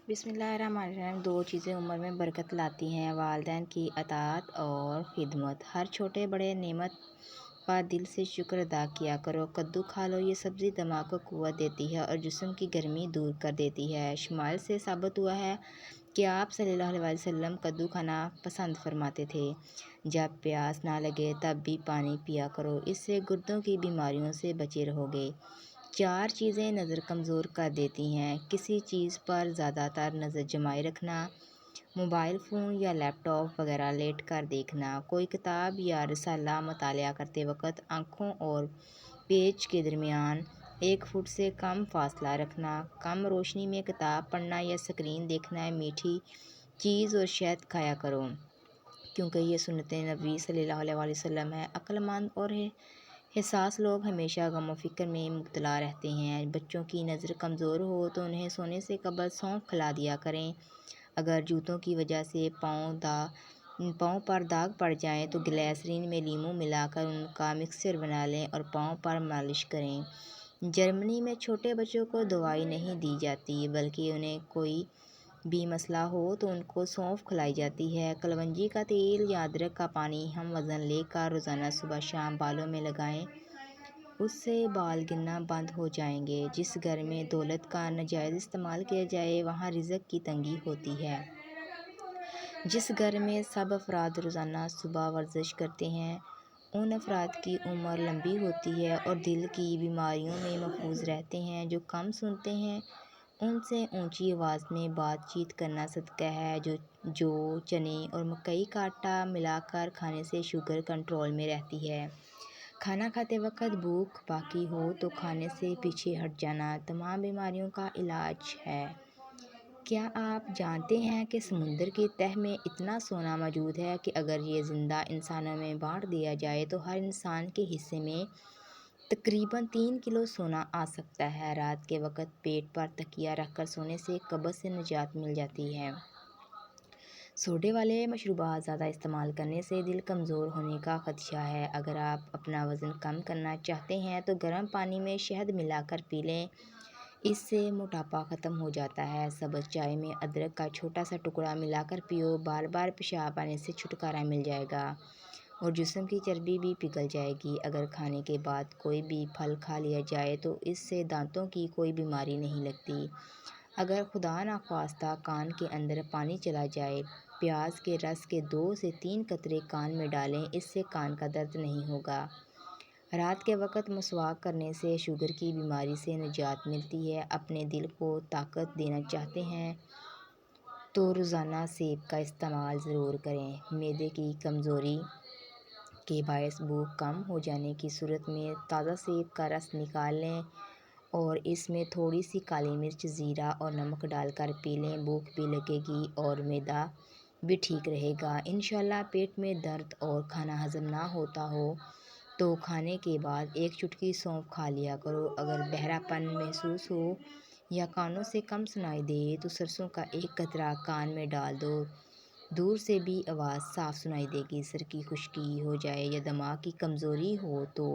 بسم اللہ الرحمن الرحیم۔ دو چیزیں عمر میں برکت لاتی ہیں، والدین کی اطاعت اور خدمت۔ ہر چھوٹے بڑے نعمت پر دل سے شکر ادا کیا کرو۔ کدو کھا لو، یہ سبزی دماغ کو قوت دیتی ہے اور جسم کی گرمی دور کر دیتی ہے۔ شمائل سے ثابت ہوا ہے کہ آپ صلی اللہ علیہ وسلم کدو کھانا پسند فرماتے تھے۔ جب پیاس نہ لگے تب بھی پانی پیا کرو، اس سے گردوں کی بیماریوں سے بچے رہو گے۔ چار چیزیں نظر کمزور کر دیتی ہیں۔ کسی چیز پر زیادہ تر نظر جمائے رکھنا، موبائل فون یا لیپ ٹاپ وغیرہ لیٹ کر دیکھنا، کوئی کتاب یا رسالہ مطالعہ کرتے وقت آنکھوں اور پیج کے درمیان 1 فٹ سے کم فاصلہ رکھنا، کم روشنی میں کتاب پڑھنا یا اسکرین دیکھنا۔ میٹھی چیز اور شہد کھایا کرو، کیونکہ یہ سنت نبی صلی اللہ علیہ وسلم ہے۔ عقل مند اور حساس لوگ ہمیشہ غم و فکر میں مبتلا رہتے ہیں۔ بچوں کی نظر کمزور ہو تو انہیں سونے سے قبل سونف کھلا دیا کریں۔ اگر جوتوں کی وجہ سے پاؤں پر داغ پڑ جائیں تو گلیسرین میں لیموں ملا کر ان کا مکسچر بنا لیں اور پاؤں پر مالش کریں۔ جرمنی میں چھوٹے بچوں کو دوائی نہیں دی جاتی، بلکہ انہیں کوئی بھی مسئلہ ہو تو ان کو سونف کھلائی جاتی ہے۔ کلونجی کا تیل یا ادرک کا پانی ہم وزن لے کر روزانہ صبح شام بالوں میں لگائیں، اس سے بال گرنا بند ہو جائیں گے۔ جس گھر میں دولت کا ناجائز استعمال کیا جائے وہاں رزق کی تنگی ہوتی ہے۔ جس گھر میں سب افراد روزانہ صبح ورزش کرتے ہیں ان افراد کی عمر لمبی ہوتی ہے اور دل کی بیماریوں میں محفوظ رہتے ہیں۔ جو کم سنتے ہیں ان سے اونچی آواز میں بات چیت کرنا صدقہ ہے۔ جو چنے اور مکئی کا آٹا ملا کر کھانے سے شوگر کنٹرول میں رہتی ہے۔ کھانا کھاتے وقت بھوک باقی ہو تو کھانے سے پیچھے ہٹ جانا تمام بیماریوں کا علاج ہے۔ کیا آپ جانتے ہیں کہ سمندر کی تہہ میں اتنا سونا موجود ہے کہ اگر یہ زندہ انسانوں میں بانٹ دیا جائے تو ہر انسان کے حصے میں تقریباً 3 کلو سونا آ سکتا ہے۔ رات کے وقت پیٹ پر تکیہ رکھ کر سونے سے قبض سے نجات مل جاتی ہے۔ سوڈے والے مشروبات زیادہ استعمال کرنے سے دل کمزور ہونے کا خدشہ ہے۔ اگر آپ اپنا وزن کم کرنا چاہتے ہیں تو گرم پانی میں شہد ملا کر پی لیں، اس سے موٹاپا ختم ہو جاتا ہے۔ سبز چائے میں ادرک کا چھوٹا سا ٹکڑا ملا کر پیو، بار بار پیشاب آنے سے چھٹکارا مل جائے گا اور جسم کی چربی بھی پگھل جائے گی۔ اگر کھانے کے بعد کوئی بھی پھل کھا لیا جائے تو اس سے دانتوں کی کوئی بیماری نہیں لگتی۔ اگر خدا نخواستہ کان کے اندر پانی چلا جائے، پیاز کے رس کے 2 سے 3 قطرے کان میں ڈالیں، اس سے کان کا درد نہیں ہوگا۔ رات کے وقت مسواک کرنے سے شوگر کی بیماری سے نجات ملتی ہے۔ اپنے دل کو طاقت دینا چاہتے ہیں تو روزانہ سیب کا استعمال ضرور کریں۔ معدے کی کمزوری کے باعث بھوک کم ہو جانے کی صورت میں تازہ سیب کا رس نکال لیں اور اس میں تھوڑی سی کالی مرچ، زیرہ اور نمک ڈال کر پی لیں۔ بھوک بھی لگے گی اور معدہ بھی ٹھیک رہے گا انشاءاللہ۔ پیٹ میں درد اور کھانا ہضم نہ ہوتا ہو تو کھانے کے بعد 1 چٹکی سونف کھا لیا کرو۔ اگر بہرا پن محسوس ہو یا کانوں سے کم سنائی دے تو سرسوں کا 1 قطرہ کان میں ڈال دو، دور سے بھی آواز صاف سنائی دے گی۔ سر کی خشکی ہو جائے یا دماغ کی کمزوری ہو تو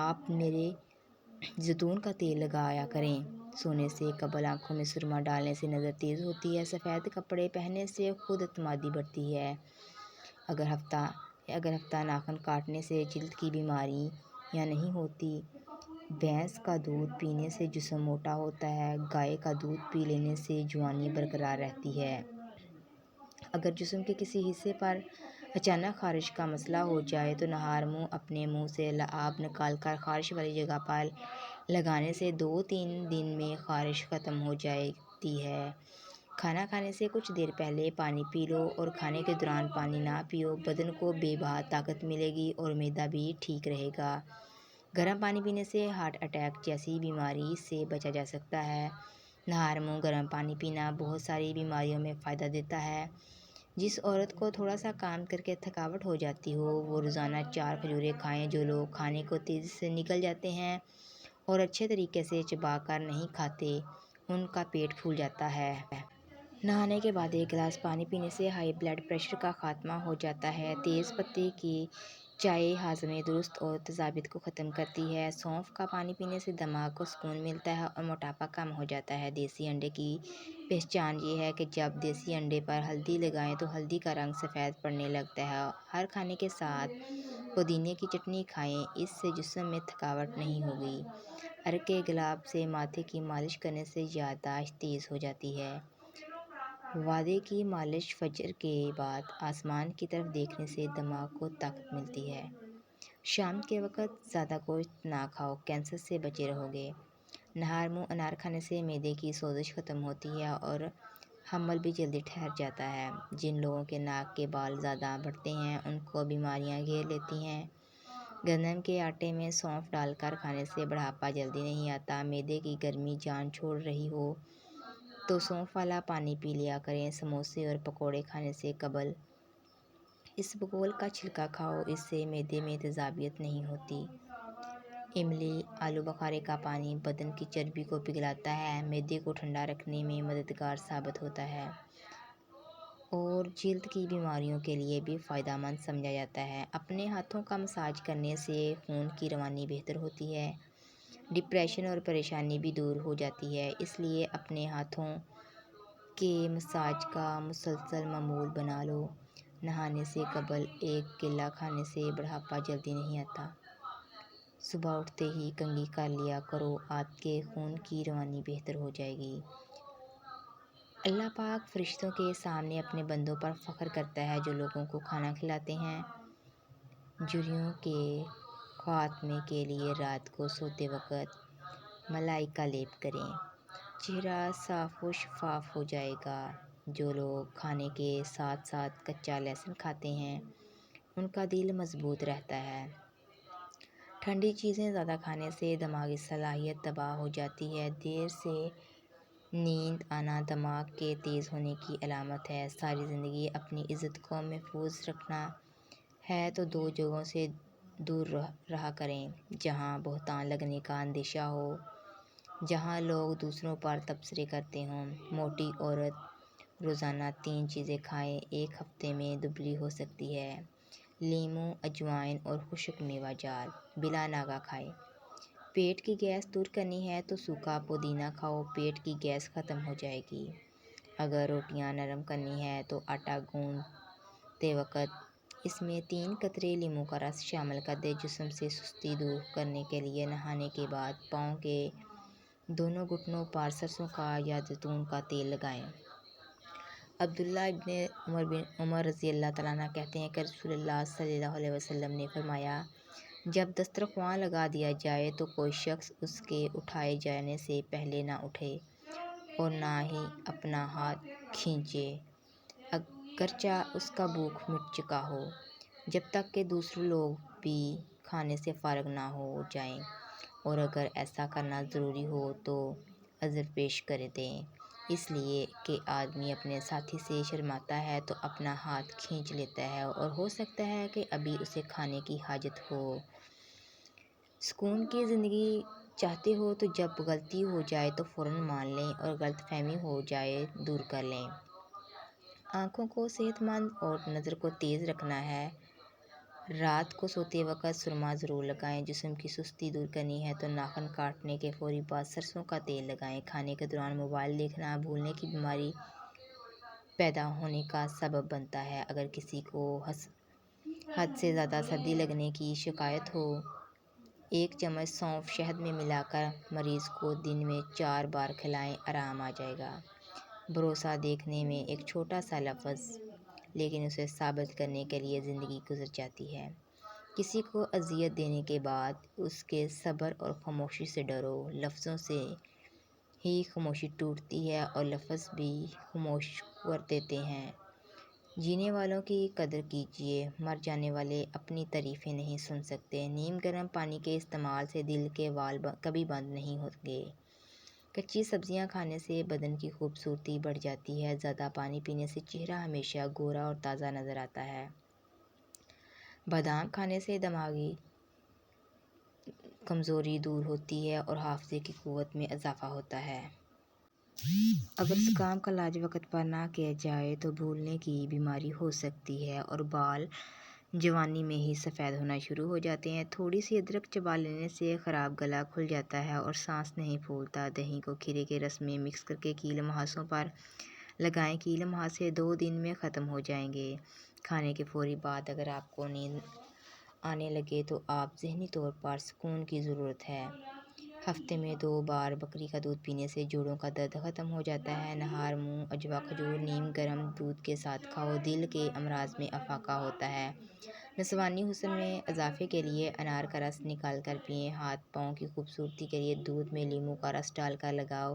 آپ میرے زیتون کا تیل لگایا کریں۔ سونے سے قبل آنکھوں میں سرما ڈالنے سے نظر تیز ہوتی ہے۔ سفید کپڑے پہننے سے خود اعتمادی بڑھتی ہے۔ اگر ہفتہ ناخن کاٹنے سے جلد کی بیماری یا نہیں ہوتی۔ بھینس کا دودھ پینے سے جسم موٹا ہوتا ہے۔ گائے کا دودھ پی لینے سے جوانی برقرار رہتی ہے۔ اگر جسم کے کسی حصے پر اچانک خارش کا مسئلہ ہو جائے تو نہار منہ اپنے منہ سے لعاب نکال کر خارش والی جگہ پر لگانے سے 2-3 دن میں خارش ختم ہو جاتی ہے۔ کھانا کھانے سے کچھ دیر پہلے پانی پی لو اور کھانے کے دوران پانی نہ پیو، بدن کو بے بہا طاقت ملے گی اور معدہ بھی ٹھیک رہے گا۔ گرم پانی پینے سے ہارٹ اٹیک جیسی بیماری سے بچا جا سکتا ہے۔ نہار منہ گرم پانی پینا بہت ساری بیماریوں میں فائدہ دیتا ہے۔ جس عورت کو تھوڑا سا کام کر کے تھکاوٹ ہو جاتی ہو وہ روزانہ 4 کھجوریں کھائیں۔ جو لوگ کھانے کو تیزی سے نگل جاتے ہیں اور اچھے طریقے سے چبا کر نہیں کھاتے ان کا پیٹ پھول جاتا ہے۔ نہانے کے بعد 1 گلاس پانی پینے سے ہائی بلڈ پریشر کا خاتمہ ہو جاتا ہے۔ تیز پتے کی چائے ہاضمے درست اور تیزابیت کو ختم کرتی ہے۔ سونف کا پانی پینے سے دماغ کو سکون ملتا ہے اور موٹاپا کم ہو جاتا ہے۔ دیسی انڈے کی پہچان یہ ہے کہ جب دیسی انڈے پر ہلدی لگائیں تو ہلدی کا رنگ سفید پڑنے لگتا ہے۔ ہر کھانے کے ساتھ پودینے کی چٹنی کھائیں، اس سے جسم میں تھکاوٹ نہیں ہوگی۔ عرق گلاب سے ماتھے کی مالش کرنے سے یادداشت تیز ہو جاتی ہے۔ وادے کی مالش فجر کے بعد آسمان کی طرف دیکھنے سے دماغ کو طاقت ملتی ہے۔ شام کے وقت زیادہ گوشت نہ کھاؤ، کینسر سے بچے رہو گے۔ نہار منہ انار کھانے سے معدے کی سوزش ختم ہوتی ہے اور حمل بھی جلدی ٹھہر جاتا ہے۔ جن لوگوں کے ناک کے بال زیادہ بڑھتے ہیں ان کو بیماریاں گھیر لیتی ہیں۔ گندم کے آٹے میں سونف ڈال کر کھانے سے بڑھاپا جلدی نہیں آتا۔ معدے کی گرمی جان چھوڑ رہی ہو تو سونف والا پانی پی لیا کریں۔ سموسے اور پکوڑے کھانے سے قبل اسبگول کا چھلکا کھاؤ، اس سے معدے میں تیزابیت نہیں ہوتی۔ املی آلو بخارے کا پانی بدن کی چربی کو پگھلاتا ہے، معدے کو ٹھنڈا رکھنے میں مددگار ثابت ہوتا ہے اور جلد کی بیماریوں کے لیے بھی فائدہ مند سمجھا جاتا ہے۔ اپنے ہاتھوں کا مساج کرنے سے خون کی روانی بہتر ہوتی ہے، ڈپریشن اور پریشانی بھی دور ہو جاتی ہے۔ اس لیے اپنے ہاتھوں کے مساج کا مسلسل معمول بنا لو۔ نہانے سے قبل ایک کیلا کھانے سے بڑھاپا جلدی نہیں آتا۔ صبح اٹھتے ہی کنگھی کر لیا کرو، آپ کے خون کی روانی بہتر ہو جائے گی۔ اللہ پاک فرشتوں کے سامنے اپنے بندوں پر فخر کرتا ہے جو لوگوں کو کھانا کھلاتے ہیں۔ جھریوں کے خاتمے کے لیے رات کو سوتے وقت ملائی کا لیپ کریں، چہرہ صاف و شفاف ہو جائے گا۔ جو لوگ کھانے کے ساتھ ساتھ کچا لہسن کھاتے ہیں ان کا دل مضبوط رہتا ہے۔ ٹھنڈی چیزیں زیادہ کھانے سے دماغی صلاحیت تباہ ہو جاتی ہے۔ دیر سے نیند آنا دماغ کے تیز ہونے کی علامت ہے۔ ساری زندگی اپنی عزت کو محفوظ رکھنا ہے تو دو جگہوں سے دور رہا کریں جہاں بہتان لگنے کا اندیشہ ہو، جہاں لوگ دوسروں پر تبصرے کرتے ہوں۔ موٹی عورت روزانہ 3 چیزیں کھائے، ایک ہفتے میں دبلی ہو سکتی ہے۔ لیموں، اجوائن اور خشک میوہ جات بلا ناغہ کھائے۔ پیٹ کی گیس دور کرنی ہے تو سوکھا پودینہ کھاؤ، پیٹ کی گیس ختم ہو جائے گی۔ اگر روٹیاں نرم کرنی ہے تو آٹا گوندھتے وقت اس میں 3 قطرے لیموں کا رس شامل کر دیں۔ جسم سے سستی دور کرنے کے لیے نہانے کے بعد پاؤں کے دونوں گھٹنوں پر سرسوں کا یا زیتون کا تیل لگائیں۔ عبداللہ ابن عمر رضی اللہ تعالیٰ عنہ کہتے ہیں کہ رسول اللہ صلی اللہ علیہ وسلم نے فرمایا، جب دسترخوان لگا دیا جائے تو کوئی شخص اس کے اٹھائے جانے سے پہلے نہ اٹھے اور نہ ہی اپنا ہاتھ کھینچے، اگرچہ اس کا بھوک مٹ چکا ہو، جب تک کہ دوسرے لوگ بھی کھانے سے فارغ نہ ہو جائیں، اور اگر ایسا کرنا ضروری ہو تو عذر پیش کر دیں، اس لیے کہ آدمی اپنے ساتھی سے شرماتا ہے تو اپنا ہاتھ کھینچ لیتا ہے اور ہو سکتا ہے کہ ابھی اسے کھانے کی حاجت ہو۔ سکون کی زندگی چاہتے ہو تو جب غلطی ہو جائے تو فوراً مان لیں اور غلط فہمی ہو جائے دور کر لیں۔ آنکھوں کو صحت مند اور نظر کو تیز رکھنا ہے۔ رات کو سوتے وقت سرما ضرور لگائیں۔ جسم کی سستی دور کرنی ہے تو ناخن کاٹنے کے فوری بعد سرسوں کا تیل لگائیں۔ کھانے کے دوران موبائل دیکھنا بھولنے کی بیماری پیدا ہونے کا سبب بنتا ہے۔ اگر کسی کو حد سے زیادہ سردی لگنے کی شکایت ہو، 1 چمچ سونف شہد میں ملا کر مریض کو دن میں 4 بار کھلائیں، آرام آ جائے گا۔ بھروسہ دیکھنے میں ایک چھوٹا سا لفظ لیکن اسے ثابت کرنے کے لیے زندگی گزر جاتی ہے۔ کسی کو اذیت دینے کے بعد اس کے صبر اور خاموشی سے ڈرو۔ لفظوں سے ہی خاموشی ٹوٹتی ہے اور لفظ بھی خاموش کر دیتے ہیں۔ جینے والوں کی قدر کیجیے، مر جانے والے اپنی تعریفیں نہیں سن سکتے۔ نیم گرم پانی کے استعمال سے دل کے وال کبھی بند نہیں ہوں گے۔ کچی سبزیاں کھانے سے بدن کی خوبصورتی بڑھ جاتی ہے۔ زیادہ پانی پینے سے چہرہ ہمیشہ گورا اور تازہ نظر آتا ہے۔ بادام کھانے سے دماغی کمزوری دور ہوتی ہے اور حافظے کی قوت میں اضافہ ہوتا ہے۔ اگر زکام کا علاج وقت پر نہ کیا جائے تو بھولنے کی بیماری ہو سکتی ہے اور بال جوانی میں ہی سفید ہونا شروع ہو جاتے ہیں۔ تھوڑی سی ادرک چبا لینے سے خراب گلا کھل جاتا ہے اور سانس نہیں پھولتا۔ دہی کو کھیرے کے رس میں مکس کر کے کیل مہاسوں پر لگائیں۔ کیل مہاسے 2 دن میں ختم ہو جائیں گے۔ کھانے کے فوری بعد اگر آپ کو نیند آنے لگے تو آپ ذہنی طور پر سکون کی ضرورت ہے۔ ہفتے میں 2 بار بکری کا دودھ پینے سے جوڑوں کا درد ختم ہو جاتا ہے۔ نہار منہ عجوا کھجور نیم گرم دودھ کے ساتھ کھاؤ، دل کے امراض میں افاقہ ہوتا ہے۔ نسوانی حسن میں اضافے کے لیے انار کا رس نکال کر پئیں۔ ہاتھ پاؤں کی خوبصورتی کے لیے دودھ میں لیموں کا رس ڈال کر لگاؤ۔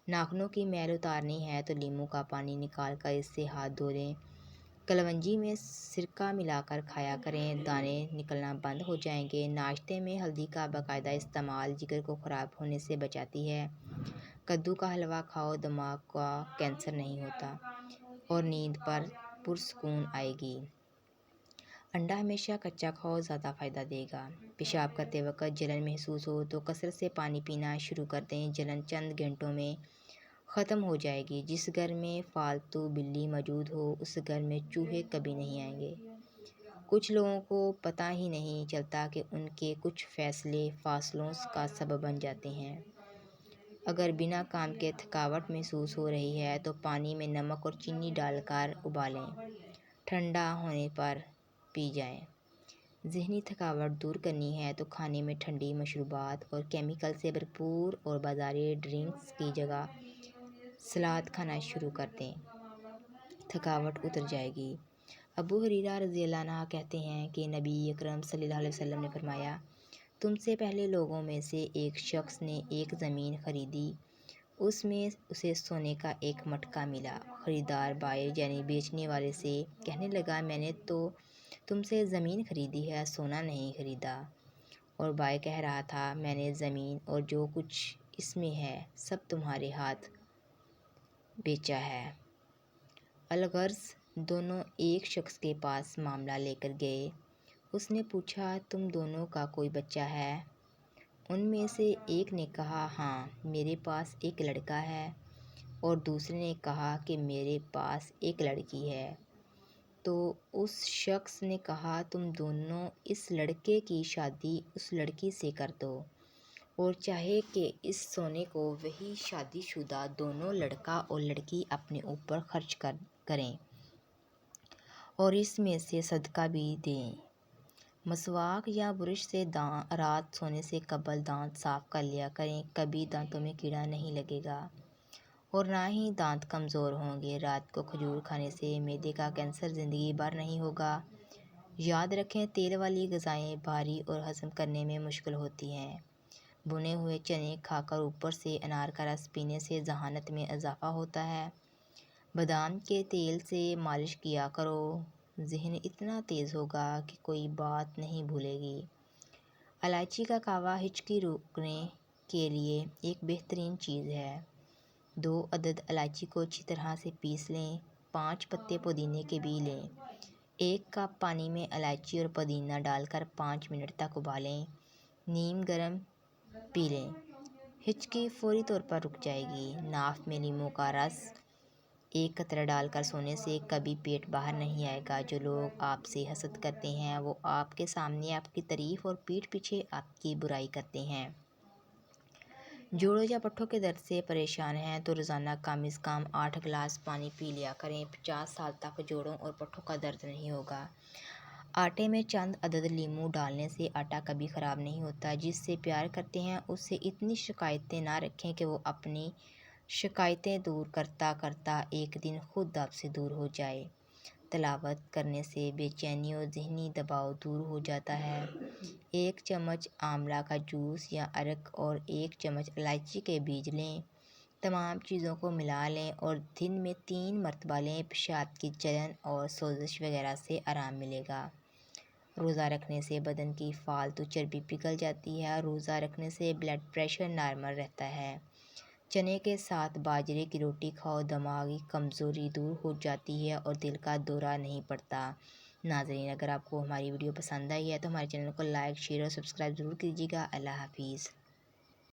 ناخنوں کی میل اتارنی ہے تو لیموں کا پانی نکال کر اس سے ہاتھ دھو لیں۔ کلونجی میں سرکہ ملا کر کھایا کریں، دانے نکلنا بند ہو جائیں گے۔ ناشتے میں ہلدی کا باقاعدہ استعمال جگر کو خراب ہونے سے بچاتی ہے۔ کدو کا حلوہ کھاؤ، دماغ کا کینسر نہیں ہوتا اور نیند پر پرسکون آئے گی۔ انڈا ہمیشہ کچا کھاؤ، زیادہ فائدہ دے گا۔ پیشاب کرتے وقت جلن محسوس ہو تو کثرت سے پانی پینا شروع کر دیں، جلن چند گھنٹوں میں ختم ہو جائے گی۔ جس گھر میں پالتو بلی موجود ہو اس گھر میں چوہے کبھی نہیں آئیں گے۔ کچھ لوگوں کو پتہ ہی نہیں چلتا کہ ان کے کچھ فیصلے فاصلوں کا سبب بن جاتے ہیں۔ اگر بنا کام کے تھکاوٹ محسوس ہو رہی ہے تو پانی میں نمک اور چینی ڈال کر ابالیں، ٹھنڈا ہونے پر پی جائیں۔ ذہنی تھکاوٹ دور کرنی ہے تو کھانے میں ٹھنڈی مشروبات اور کیمیکل سے بھرپور اور بازاری ڈرنکس کی جگہ سلاد کھانا شروع کر دیں، تھکاوٹ اتر جائے گی۔ ابو ہریرہ رضی اللہ عنہ کہتے ہیں کہ نبی اکرم صلی اللہ علیہ وسلم نے فرمایا، تم سے پہلے لوگوں میں سے ایک شخص نے ایک زمین خریدی، اس میں اسے سونے کا ایک مٹکا ملا۔ خریدار بائع یعنی بیچنے والے سے کہنے لگا، میں نے تو تم سے زمین خریدی ہے، سونا نہیں خریدا۔ اور بائع کہہ رہا تھا، میں نے زمین اور جو کچھ اس میں ہے سب تمہارے ہاتھ بیچا ہے۔ الغرض دونوں ایک شخص کے پاس معاملہ لے کر گئے۔ اس نے پوچھا، تم دونوں کا کوئی بچہ ہے؟ ان میں سے ایک نے کہا، ہاں میرے پاس ایک لڑکا ہے، اور دوسرے نے کہا کہ میرے پاس ایک لڑکی ہے۔ تو اس شخص نے کہا، تم دونوں اس لڑکے کی شادی اس لڑکی سے کر دو، اور چاہے کہ اس سونے کو وہی شادی شدہ دونوں لڑکا اور لڑکی اپنے اوپر خرچ کریں اور اس میں سے صدقہ بھی دیں۔ مسواک یا برش سے رات سونے سے قبل دانت صاف کر لیا کریں، کبھی دانتوں میں کیڑا نہیں لگے گا اور نہ ہی دانت کمزور ہوں گے۔ رات کو کھجور کھانے سے معدے کا کینسر زندگی بھر نہیں ہوگا۔ یاد رکھیں، تیل والی غذائیں بھاری اور ہضم کرنے میں مشکل ہوتی ہیں۔ بھنے ہوئے چنے کھا کر اوپر سے انار کا رس پینے سے ذہانت میں اضافہ ہوتا ہے۔ بادام کے تیل سے مالش کیا کرو، ذہن اتنا تیز ہوگا کہ کوئی بات نہیں بھولے گی۔ الائچی کا کہوہ ہچکی روکنے کے لیے ایک بہترین چیز ہے۔ 2 عدد الائچی کو اچھی طرح سے پیس لیں۔ 5 پتے پودینے کے بھی لیں۔ 1 کپ پانی میں الائچی اور پودینہ ڈال کر 5 منٹ تک ابالیں، نیم گرم پی لیں، ہچکی فوری طور پر رک جائے گی۔ ناف میں لیموں کا رس 1 قطرہ ڈال کر سونے سے کبھی پیٹ باہر نہیں آئے گا۔ جو لوگ آپ سے حسد کرتے ہیں وہ آپ کے سامنے آپ کی تعریف اور پیٹھ پیچھے آپ کی برائی کرتے ہیں۔ جوڑوں یا پٹھوں کے درد سے پریشان ہیں تو روزانہ کم از کم 8 گلاس پانی پی لیا کریں، 50 سال تک جوڑوں اور پٹھوں کا درد نہیں ہوگا۔ آٹے میں چند عدد لیموں ڈالنے سے آٹا کبھی خراب نہیں ہوتا۔ جس سے پیار کرتے ہیں اس سے اتنی شکایتیں نہ رکھیں کہ وہ اپنی شکایتیں دور کرتا کرتا ایک دن خود آپ سے دور ہو جائے۔ تلاوت کرنے سے بے چینی اور ذہنی دباؤ دور ہو جاتا ہے۔ 1 چمچ آملہ کا جوس یا عرق اور 1 چمچ الائچی کے بیج لیں، تمام چیزوں کو ملا لیں اور دن میں 3 مرتبہ لیں، پیشاب کی جلن اور سوزش وغیرہ سے آرام ملے گا۔ روزہ رکھنے سے بدن کی فالتو چربی پگھل جاتی ہے، روزہ رکھنے سے بلڈ پریشر نارمل رہتا ہے۔ چنے کے ساتھ باجرے کی روٹی کھاؤ، دماغی کمزوری دور ہو جاتی ہے اور دل کا دورہ نہیں پڑتا۔ ناظرین، اگر آپ کو ہماری ویڈیو پسند آئی ہے تو ہمارے چینل کو لائک، شیئر اور سبسکرائب ضرور کیجیے گا۔ اللہ حافظ۔